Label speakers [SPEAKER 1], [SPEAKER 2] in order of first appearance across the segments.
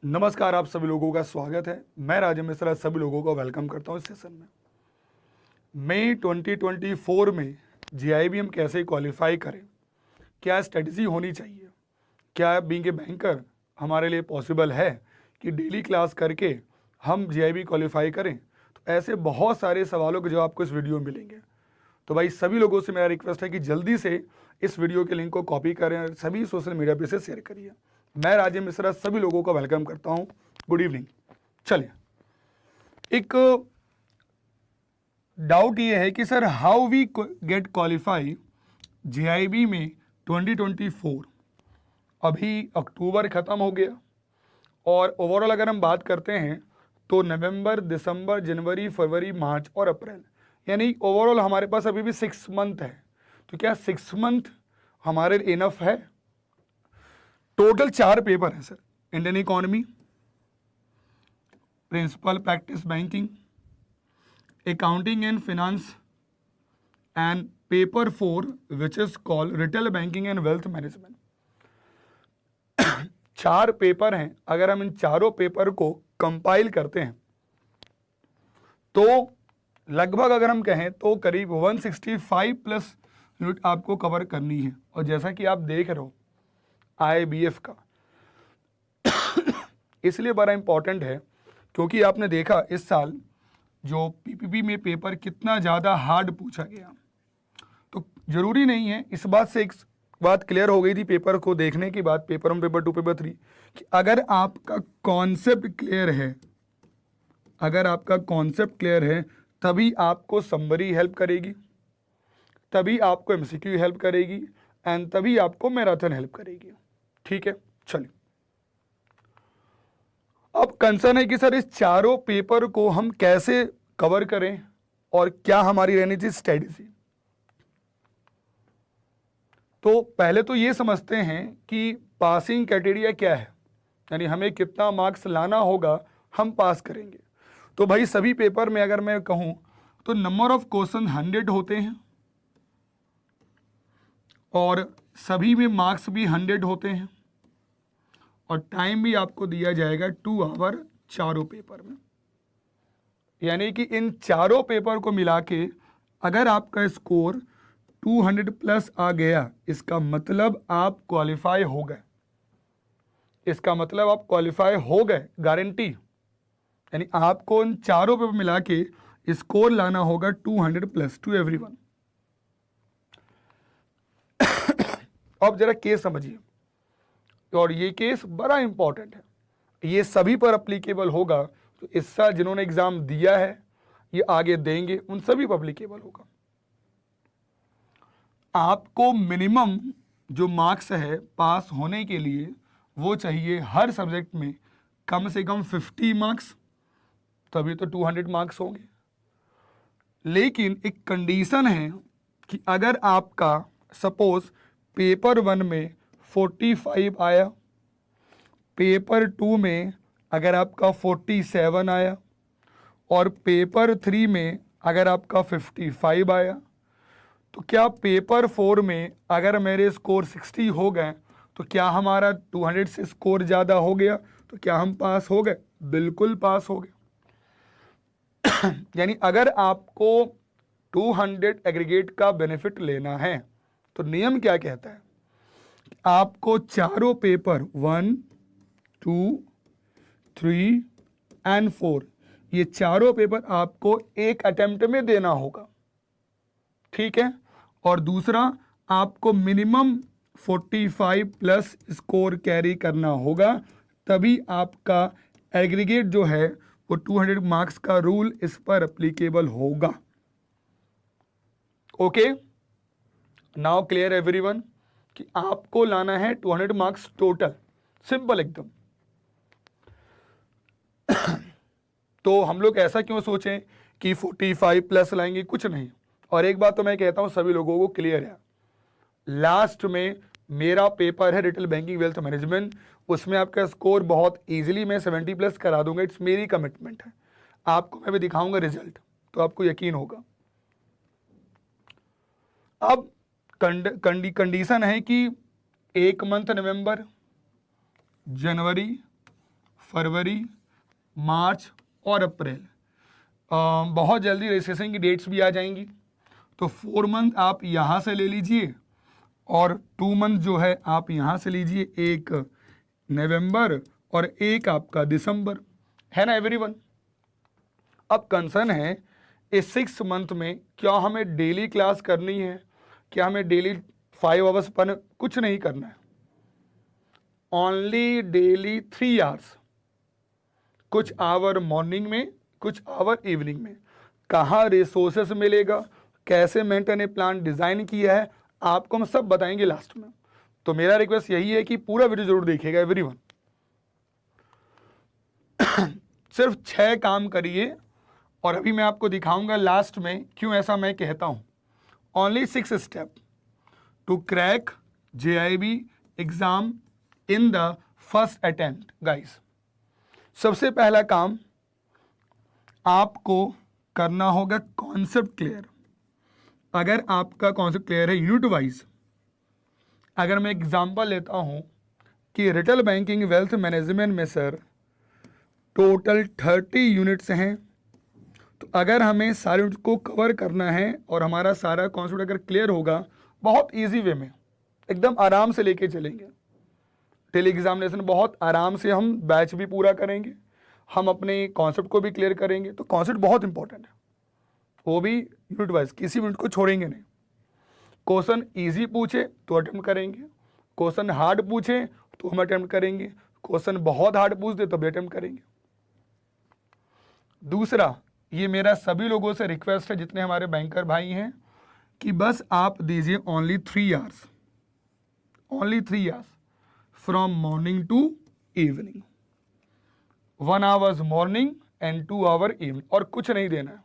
[SPEAKER 1] नमस्कार, आप सभी लोगों का स्वागत है। मैं राजन मिश्रा सभी लोगों को वेलकम करता हूं इस सेशन में। मई 2024 में जीआईबी हम कैसे क्वालिफाई करें, क्या स्ट्रेटजी होनी चाहिए, क्या बीइंग ए बैंकर हमारे लिए पॉसिबल है कि डेली क्लास करके हम जीआईबी क्वालिफाई करें। तो ऐसे बहुत सारे सवालों के जवाब आपको इस वीडियो में मिलेंगे। तो भाई सभी लोगों से मेरा रिक्वेस्ट है कि जल्दी से इस वीडियो के लिंक को कॉपी करें और सभी सोशल मीडिया पे से शेयर करिए। मैं राजेश मिश्रा सभी लोगों का वेलकम करता हूं। Good evening. चलिए, एक डाउट ये है कि sir how we get qualify GIB में 2024। अभी अक्टूबर ख़त्म हो गया और ओवरऑल अगर हम बात करते हैं तो नवंबर, दिसंबर, जनवरी, फरवरी, मार्च और अप्रैल, यानी ओवरऑल हमारे पास अभी भी 6 मंथ है। तो क्या 6 मंथ हमारे इनफ है? टोटल 4 पेपर है sir. Indian economy, principle practice banking, accounting and finance and paper 4 which is called retail banking and wealth management. 4 paper हैं। अगर हम इन चारों पेपर को कंपाइल करते हैं तो लगभग अगर हम कहें तो करीब 165 प्लस यूनिट आपको कवर करनी है। और जैसा कि आप देख रहे हो आईबीएफ का इसलिए बड़ा इंपॉर्टेंट है क्योंकि आपने देखा इस साल जो पीपीपी में पेपर कितना ज़्यादा हार्ड पूछा गया। तो ज़रूरी नहीं है, इस बात से एक बात क्लियर हो गई थी पेपर को देखने के बाद, पेपर 1, पेपर 2, पेपर 3, कि अगर आपका कॉन्सेप्ट क्लियर है, अगर आपका कॉन्सेप्ट क्लियर है तभी आपको समरी हेल्प करेगी, तभी आपको एमसीक्यू हेल्प करेगी एंड तभी आपको मैराथन हेल्प करेगी। ठीक है, चलिए। अब कंसर्न है कि सर इस चारों पेपर को हम कैसे कवर करें और क्या हमारी रहनी चाहिए स्ट्रेटजी। तो पहले तो ये समझते हैं कि पासिंग क्राइटेरिया क्या है, यानी हमें कितना मार्क्स लाना होगा हम पास करेंगे। तो भाई सभी पेपर में अगर मैं कहूं तो नंबर ऑफ क्वेश्चन 100 होते हैं और सभी में मार्क्स भी 100 होते हैं और टाइम भी आपको दिया जाएगा 2 आवर चारों पेपर में। यानी कि इन चारों पेपर को मिला के अगर आपका स्कोर 200 प्लस आ गया, इसका मतलब आप क्वालिफाई हो गए, इसका मतलब आप क्वालिफाई हो गए, गारंटी। यानी आपको इन चारों पेपर मिला के स्कोर लाना होगा 200 प्लस टू एवरीवन। अब जरा केस समझिए, और ये केस बड़ा इंपॉर्टेंट है, ये सभी पर अप्लीकेबल होगा। तो इस साल जिन्होंने एग्जाम दिया है, ये आगे देंगे, उन सभी पर अप्लीकेबल होगा। आपको मिनिमम जो मार्क्स है पास होने के लिए वो चाहिए हर सब्जेक्ट में कम से कम 50 मार्क्स, तभी तो 200 मार्क्स होंगे। लेकिन एक कंडीशन है कि अगर आपका सपोज पेपर 1 में 45 आया, पेपर 2 में अगर आपका 47 आया और पेपर 3 में अगर आपका 55 आया, तो क्या पेपर 4 में अगर मेरे स्कोर 60 हो गए तो क्या हमारा 200 से स्कोर ज़्यादा हो गया, तो क्या हम पास हो गए? बिल्कुल पास हो गए। यानी अगर आपको 200 एग्रीगेट का बेनिफिट लेना है तो नियम क्या कहता है, आपको चारों पेपर 1, 2, 3 एंड 4 ये चारों पेपर आपको एक अटेम्प्ट में देना होगा। ठीक है, और दूसरा आपको मिनिमम 45 प्लस स्कोर कैरी करना होगा, तभी आपका एग्रीगेट जो है वो 200 मार्क्स का रूल इस पर एप्लीकेबल होगा। ओके, नाउ क्लियर एवरीवन कि आपको लाना है 200 मार्क्स टोटल, सिंपल एकदम। तो हम लोग ऐसा क्यों सोचें कि 45 प्लस लाएंगे, कुछ नहीं। और एक बात तो मैं कहता हूं सभी लोगों को क्लियर है, लास्ट में मेरा पेपर है रिटेल बैंकिंग वेल्थ मैनेजमेंट, उसमें आपका स्कोर बहुत इजीली मैं 70 प्लस करा दूंगा, इट्स मेरी कमिटमेंट है। आपको मैं भी दिखाऊंगा रिजल्ट तो आपको यकीन होगा। अब कंडीशन है कि 1 मंथ नवंबर, जनवरी, फरवरी, मार्च और अप्रैल। बहुत जल्दी रजिस्ट्रेशन की डेट्स भी आ जाएंगी, तो 4 मंथ आप यहाँ से ले लीजिए और 2 मंथ जो है आप यहाँ से लीजिए, एक नवंबर और एक आपका दिसंबर, है ना एवरीवन। अब कंसर्न है इस 6 मंथ में क्या हमें डेली क्लास करनी है, क्या हमें डेली 5 आवर्स पर, कुछ नहीं करना है, ओनली डेली 3 आवर्स, कुछ आवर मॉर्निंग में, कुछ आवर इवनिंग में। कहाँ रिसोर्सेस मिलेगा, कैसे मेंटेन प्लान डिज़ाइन किया है, आपको हम सब बताएंगे लास्ट में। तो मेरा रिक्वेस्ट यही है कि पूरा वीडियो जरूर देखिएगा एवरीवन। सिर्फ 6 काम करिए और अभी मैं आपको दिखाऊंगा लास्ट में क्यों ऐसा मैं कहता हूं। Only 6 step to crack JIB exam in the first attempt guys. सबसे पहला काम आपको करना होगा कॉन्सेप्ट क्लियर। अगर आपका कॉन्सेप्ट क्लियर है यूनिट वाइज, अगर मैं एग्जांपल लेता हूं कि रिटेल बैंकिंग वेल्थ मैनेजमेंट में सर टोटल 30 यूनिट्स हैं, तो अगर हमें सारे यूनिट को कवर करना है और हमारा सारा कॉन्सेप्ट अगर क्लियर होगा, बहुत इजी वे में एकदम आराम से लेके चलेंगे। टेली एग्जामिनेशन बहुत आराम से हम बैच भी पूरा करेंगे, हम अपने कॉन्सेप्ट को भी क्लियर करेंगे। तो कॉन्सेप्ट बहुत इंपॉर्टेंट है, वो भी यूनिट वाइज, किसी यूनिट को छोड़ेंगे नहीं। क्वेश्चन इजी पूछे तो अटेम्प्ट करेंगे, क्वेश्चन हार्ड पूछे तो हम अटेम्प्ट करेंगे, क्वेश्चन बहुत हार्ड पूछ दे तो भी अटेम्प्ट करेंगे। दूसरा, ये मेरा सभी लोगों से रिक्वेस्ट है जितने हमारे बैंकर भाई हैं, कि बस आप दीजिए only 3 hours, only 3 hours from morning to evening. 1 hours morning and 2 hour evening, और कुछ नहीं देना है,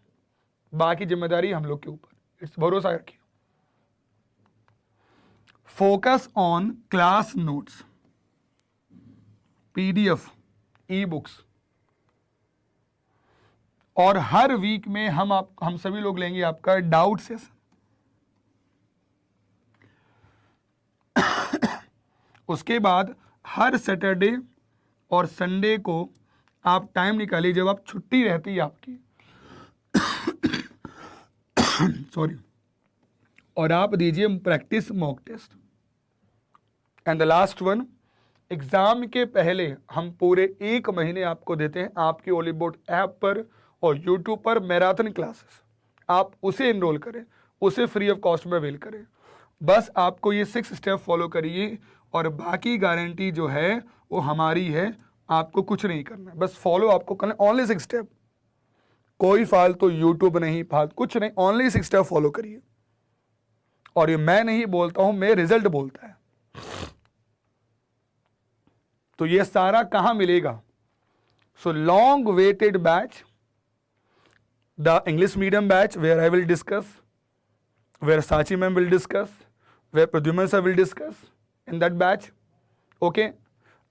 [SPEAKER 1] बाकी जिम्मेदारी हम लोग के ऊपर। इस भरोसा रखिए। Focus on class notes, PDF, e-books, और हर वीक में हम सभी लोग लेंगे आपका डाउट सेशन। उसके बाद हर सैटरडे और संडे को आप टाइम निकालिए जब आप छुट्टी रहती है आपकी सॉरी, और आप दीजिए practice mock test. And the last one, exam के पहले हम पूरे 1 महीने आपको देते हैं आपके ओलीबोर्ड ऐप पर और यूट्यूब पर मैराथन क्लासेस। आप उसे इनरोल करें, उसे फ्री ऑफ कॉस्ट में अवेल करें। बस आपको ये 6 स्टेप फॉलो करिए और बाकी गारंटी जो है वो हमारी है, आपको कुछ नहीं करना है, बस फॉलो आपको करना है। ओनली 6 स्टेप, कोई फालतू यूट्यूब नहीं, फालतू कुछ नहीं, ओनली 6 स्टेप फॉलो करिए। और ये मैं नहीं बोलता हूं, मैं रिजल्ट बोलता है। तो ये सारा कहां मिलेगा? So long waited batch, the English medium batch, where I will discuss, where Sachi ma'am will discuss, where Pradyuman sir will discuss in that batch. Okay,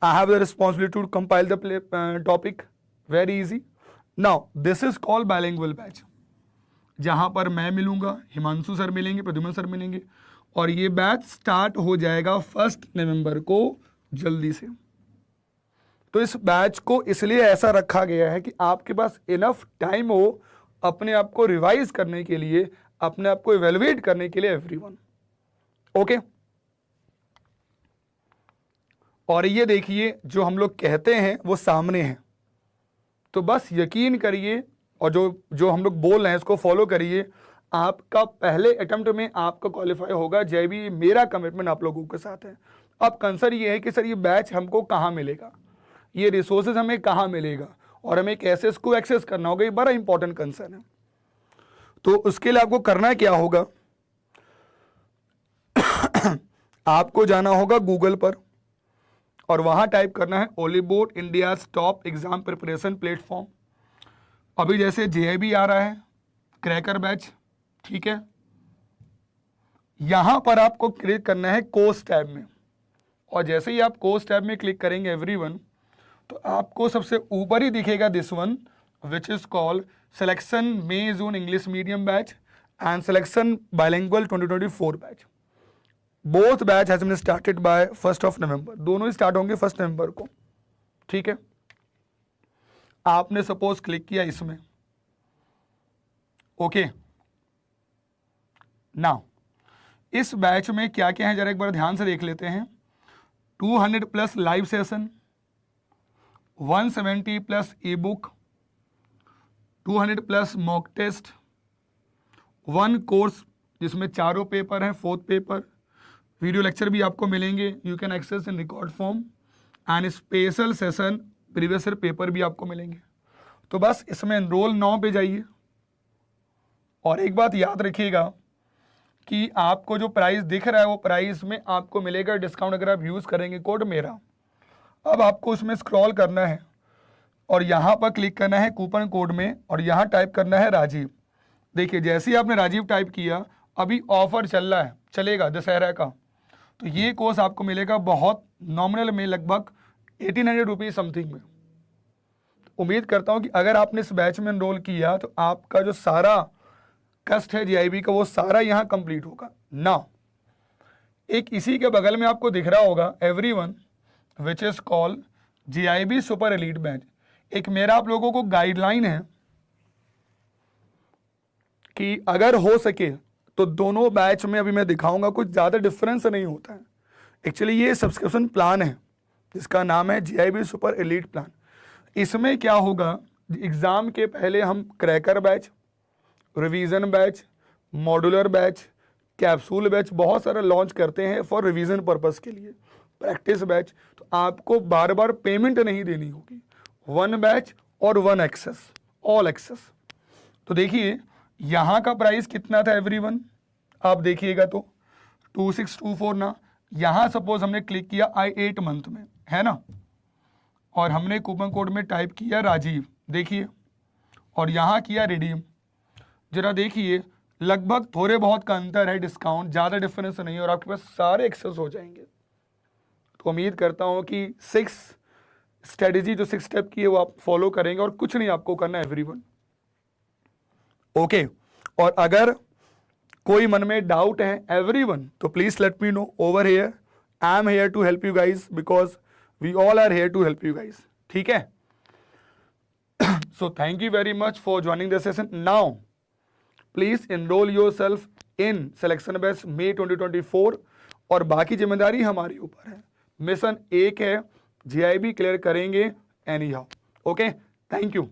[SPEAKER 1] I have the responsibility to compile the topic, very easy. Now this is called bilingual batch, जहाँ पर मैं मिलूंगा, Himanshu sir मिलेंगे, Pradyuman sir मिलेंगे, और ये batch start हो जाएगा 1 नवंबर को जल्दी से। तो इस बैच को इसलिए ऐसा रखा गया है कि आपके पास इनफ टाइम हो अपने आप को रिवाइज करने के लिए, अपने आप को इवेलुएट करने के लिए एवरीवन। ओके, और ये देखिए जो हम लोग कहते हैं वो सामने है, तो बस यकीन करिए और जो हम लोग बोल रहे हैं इसको फॉलो करिए। आपका पहले अटेम्प्ट में आपका क्वालिफाई होगा। जय भी, मेरा कमिटमेंट आप लोगों के साथ है। अब कंसर्न ये है कि सर ये बैच हमको कहाँ मिलेगा, ये रिसोर्सेज हमें कहाँ मिलेगा और हमें कैसे इसको एक्सेस करना होगा, ये बड़ा इंपॉर्टेंट कंसर्न है। तो उसके लिए आपको करना क्या होगा आपको जाना होगा गूगल पर और वहां टाइप करना है Oliveboard India top exam preparation platform. अभी जैसे JIB आ रहा है, क्रैकर बैच, ठीक है, यहां पर आपको क्लिक करना है कोर्स टैब में, और जैसे ही आप कोर्स टैब में क्लिक करेंगे एवरीवन, तो आपको सबसे ऊपर ही दिखेगा this one which is called selection May June English medium batch and selection bilingual 2024 batch. Both batch has been started by 1st of November. दोनों ही स्टार्ट होंगे 1 नवंबर को, ठीक है। आपने सपोज क्लिक किया इसमें, ओके। नाउ इस बैच में क्या क्या है जरा एक बार ध्यान से देख लेते हैं। 200 plus live session, 170 plus e book, 200 plus mock test, 1 course जिसमें 4 पेपर हैं, 4th पेपर, वीडियो लेक्चर भी आपको मिलेंगे, you can access in record form, and special session previous year paper भी आपको मिलेंगे। तो बस इसमें एनरोल नाउ पे जाइए। और एक बात याद रखिएगा कि आपको जो प्राइस दिख रहा है वो प्राइस में आपको मिलेगा डिस्काउंट अगर आप यूज़ करेंगे कोड मेरा। अब आपको उसमें स्क्रॉल करना है और यहाँ पर क्लिक करना है कूपन कोड में और यहाँ टाइप करना है राजीव। देखिए जैसे ही आपने राजीव टाइप किया, अभी ऑफर चल रहा है, चलेगा दशहरा का, तो ये कोर्स आपको मिलेगा बहुत नॉमिनल में, लगभग 1800 रुपीज़ समथिंग में। उम्मीद करता हूँ कि अगर आपने इस बैच में एनरोल किया तो आपका जो सारा कष्ट है जीआईबी का वो सारा यहाँ कंप्लीट होगा ना। एक इसी के बगल में आपको दिख रहा होगा everyone which is called GIB super elite batch. एक मेरा आप लोगों को गाइडलाइन है कि अगर हो सके तो दोनों बैच में अभी मैं दिखाऊंगा कुछ ज़्यादा डिफरेंस नहीं होता है। एक्चुअली ये सब्सक्रिप्शन प्लान है जिसका नाम है जीआईबी सुपर एलीट प्लान। इसमें क्या होगा, एग्ज़ाम के पहले हम cracker batch, revision batch, modular batch, capsule batch बहुत सारा लॉन्च करते हैं फॉर रिवीजन पर्पस के लिए, प्रैक्टिस बैच। तो आपको बार बार पेमेंट नहीं देनी होगी, 1 बैच और 1 एक्सेस, ऑल एक्सेस। तो देखिए यहाँ का प्राइस कितना था एवरीवन, आप देखिएगा तो 2624 ना। यहाँ सपोज हमने क्लिक किया I8 मंथ में, है ना, और हमने कूपन कोड में टाइप किया राजीव, देखिए, और यहाँ किया रिडीम। जरा देखिए लगभग थोड़े बहुत का अंतर है, डिस्काउंट ज़्यादा डिफरेंस नहीं है और आपके पास सारे एक्सेस हो जाएंगे। तो उम्मीद करता हूँ कि 6 स्ट्रेटजी जो 6 स्टेप की है वो आप फॉलो करेंगे और कुछ नहीं आपको करना एवरीवन, ओके। और अगर कोई मन में डाउट है एवरीवन तो please let me know over here, I am here to help you guys because we all are here to help you guys, ठीक है। So thank you very much for joining the session. Now please enrol yourself in selection batch May 2024 और बाकी जिम्मेदारी हमारी ऊपर है। Mission एक है, जीआईबी क्लियर करेंगे any how, okay. Thank you.